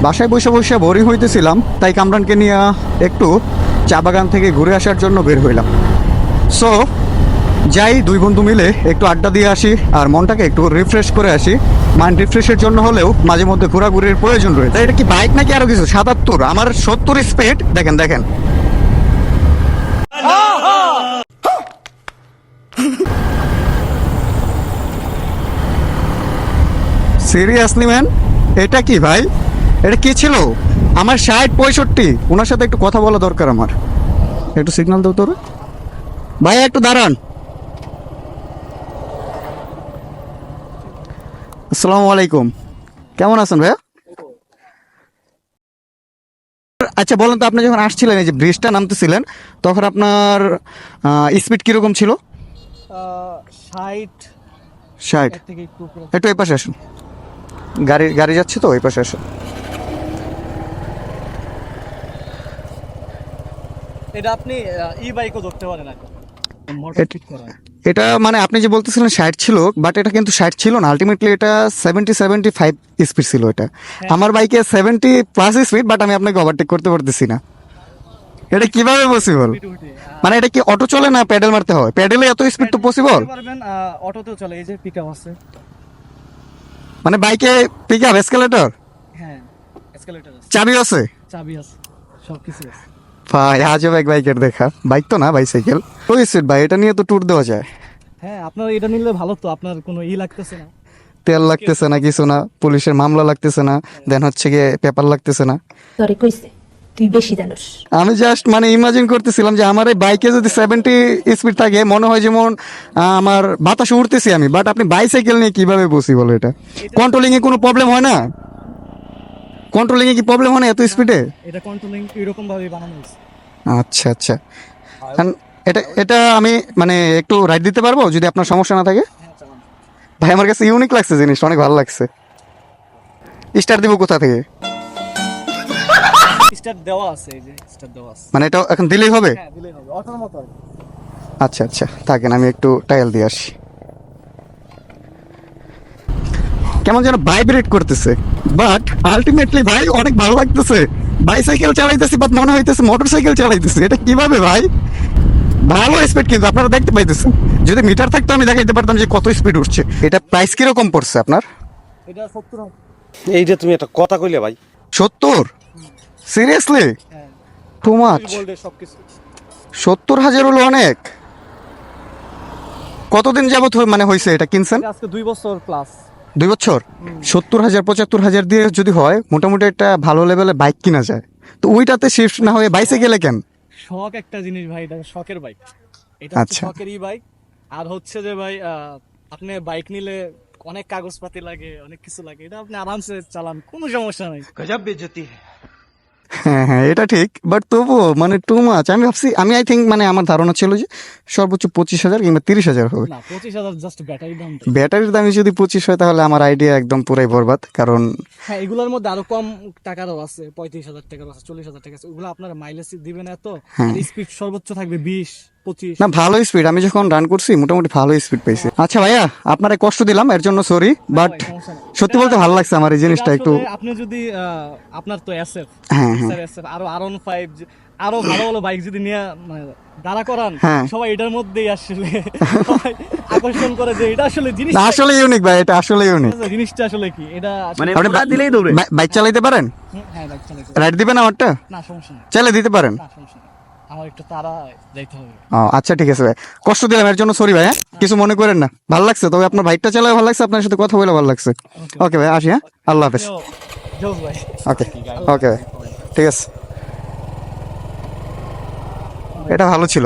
বাসায় বসে বসে বোরিং হইতেছিলাম, তাই কামরানকে নিয়ে একটু চা বাগান থেকে ঘুরে আসার জন্য বের হইলাম। সো যাই, দুই বন্ধু মিলে একটু আড্ডা দিয়ে আসি আর মনটাকে একটু রিফ্রেশ করে আসি। মাইন্ড রিফ্রেশের জন্য হলেও মাঝে মধ্যে ঘোরাঘুরির প্রয়োজন রয়েছে। এটা কি বাইক নাকি আরো কিছু? ৭৭, আমার ৭০ স্পিড। দেখেন দেখেন, সিরিয়াসলি ম্যান, এটা কি ভাই? এটা কি ছিল? আমার ৬০ ৬৫। ওনার সাথে একটু কথা বলা দরকার আমার। একটু সিগন্যাল দাও তোর ভাই, একটু দাঁড়ান। আসসালামু আলাইকুম, কেমন আছেন ভাইয়া? আচ্ছা বলেন তো, আপনি যখন আসছিলেন, এই যে ব্রিজটা নামতেছিলেন, তখন আপনার স্পিড কিরকম ছিল? ৬০ ৬০। থেকে একটু উপরে। একটু এই পাশে আসুন, গাড়ি গাড়ি যাচ্ছে তো, এই পাশে আসুন। এটা আপনি ই বাইকও ধরতে পারেন এখন, মোটর ফিট করা। এটা মানে আপনি যে বলতেছিলেন ৬০ ছিল, বাট এটা কিন্তু ৬০ ছিল না, আলটিমেটলি এটা ৭০ ৭৫ স্পিড ছিল। এটা আমার বাইকে ৭০+ স্পিড, বাট আমি আপনাকে ওভারটেক করতে পারতেছি না। এটা কিভাবে পসিবল? মানে এটা কি অটো চলে না প্যাডেল মারতে হয়? প্যাডেলে এত স্পিড তো পসিবল? পারবেন, অটোতেও চলে, এই যে পিকআপ আছে। মানে বাইকে পিকআপ, এসকেলেটর, হ্যাঁ, এসকেলেটর আছে, চাবি আছে? চাবি আছে, সবকিছু আছে। ভাই আজব এক বাইকের দেখা। বাইক তো না, বাইসাইকেল। ওই স্পিড ভাই, এটা নিয়ে তো ট্যুর দেওয়া যায়। হ্যাঁ, আপনার এটা নিলে ভালো, তো আপনার কোনো ই লাগতেছে না। তেল লাগতেছে না, কিছু না, পুলিশের মামলা লাগতেছে না, দেন হচ্ছে গিয়ে পেপার লাগতেছে না। তোরে কইছে তুই বেশি জানোস। আমি জাস্ট মানে ইমাজিন করতেছিলাম যে আমার এই বাইকে যদি 70 স্পিড থাকে, মনে হয় যেমন আমার বাতাসে উঠতেছি আমি। বাট আপনি বাইসাইকেল নিয়ে কিভাবে পসিবল? এটা কন্ট্রোলিং এ কোনো প্রবলেম হয় না? কন্ট্রোলিং এ কি প্রবলেম হয় না এত স্পিডে? এটা কন্ট্রোলিং এরকম ভাবে বানানো হয়েছে। আচ্ছা আচ্ছা। And এটা এটা আমি মানে একটু রাইড দিতে পারবো যদি আপনার সমস্যা না থাকে? হ্যাঁ, চালান। ভাই আমার কাছে ইউনিক লাগছে জিনিসটা, অনেক ভালো লাগছে। স্টার্ট দিব কোথা থেকে? স্টার্ট দেওয়া আছে, এই যে স্টার্ট দেওয়া আছে। মানে এটা এখন দিলেই হবে? হ্যাঁ, দিলেই হবে, অটোর মতো আর কি। আচ্ছা আচ্ছা, থাকেন আমি একটু টায়াল দিয়ে আসি। কেমন যেন ভাইব্রেট করতেছে, বাট আলটিমেটলি ভাই অনেক ভালো লাগতেছে। বাইসাইকেল চালাইতেছি বাট মনে হইতেছে মোটরসাইকেল চালাইতেছি। এটা কিভাবে ভাই? ভালো স্পিড কিন্তু আপনারা দেখতে পাইতেছেন। যদি মিটার থাকতো আমি দেখাইতে পারতাম যে কত স্পিড উঠছে। এটা প্রাইস কিরকম পড়ছে আপনার? এটা ৭০। এইটা তুমি একটা কথা কইলে ভাই। ৭০? সিরিয়াসলি? হ্যাঁ, টু মাচ। বলবে সবকিছু। ৭০,০০০ হলো অনেক। কতদিন যাবত মানে হয়েছে এটা কিনছেন? এটা আজকে 2 বছর প্লাস। 2 বছর? ৭০,০০০ ৭৫,০০০ দিয়ে যদি হয়, মোটামুটি একটা ভালো লেভেলে বাইক কিনা যায়। তো ওইটাতে শিফট না হয়ে বাইসাইকেলে কেন? শখ একটা জিনিস ভাই, এটা শখের বাইক। এটা হচ্ছে আচ্ছা। শখের ই বাইক। আর হচ্ছে যে ভাই, আপনি বাইক নিলে অনেক কাগজপাতি লাগে, অনেক কিছু লাগে। এটা আপনি আরামসে চালান, কোনো সমস্যা নাই। গজব বেজতি। হ্যাঁ হ্যাঁ, এটা ঠিক, বাট তবুও মানে টু মাচ। আমি ভাবছি, আমি আই থিঙ্ক মানে আমার ধারণা ছিল যে সর্বোচ্চ 25,000 কিংবা 30,000 হবে। না, 25,000 জাস্ট ব্যাটারি দাম। ব্যাটারির দামই যদি 25 হয়, তাহলে আমার আইডিয়া একদম পুরাই বরবাদ। কারণ হ্যাঁ, এগুলোর মধ্যে আরো কম টাকারও আছে, 35,000 টাকারও আছে, 40,000 টাকা আছে। ওগুলো আপনার মাইলেজ দিবে না, তো স্পিড সর্বোচ্চ থাকবে 20-25। না, ভালো স্পিড। আমি যখন রান করছি মোটামুটি ভালো স্পিড পাইছি। আচ্ছা ভাইয়া, আপনার কষ্ট দিলাম, এর জন্য সরি, বাট সমস্যা নেই। সত্যি বলতে ভালো লাগছে আমার এই জিনিসটা এটা একটু। আসলে আপনি যদি আপনার তো এসএফ, হ্যাঁ হ্যাঁ এসএফ আরো R15, আরো ভালো ভালো বাইক যদি নিয়ে মানে দাঁড়া করান, হ্যাঁ। সবাই এটার মধ্যেই আসলে সবাই আকর্ষণ করে যে এটা আসলে জিনিস, না, আসলে ইউনিক ভাই, এটা আসলে ইউনিক। জিনিসটা আসলে কি এটা আসলে- মানে আপনি দিলেই দৌড়ে। বাইক চালাইতে পারেন? হ্যাঁ, বাইক চালাতে। রাইড দিবেন আমারটা? না, সমস্যা নেই। চাইলে দিতে পারেন। না, সমস্যা নেই, আমার একটু তাড়া যাইতে হবে। ও আচ্ছা, ঠিক আছে ভাই, কষ্ট দিলাম, এর জন্য সরি ভাই। হ্যাঁ, কিছু মনে করেন না। ভালো লাগছে, তবে আপনার বাইকটা চালায় ভালো লাগছে, আপনার সাথে কথা বলে ভালো লাগছে। ওকে ভাই, আসি। হ্যাঁ, আল্লাহ হাফেজ। জোস ভাই। ওকে ওকে ভাই, ঠিক আছে। এটা ভালো ছিল।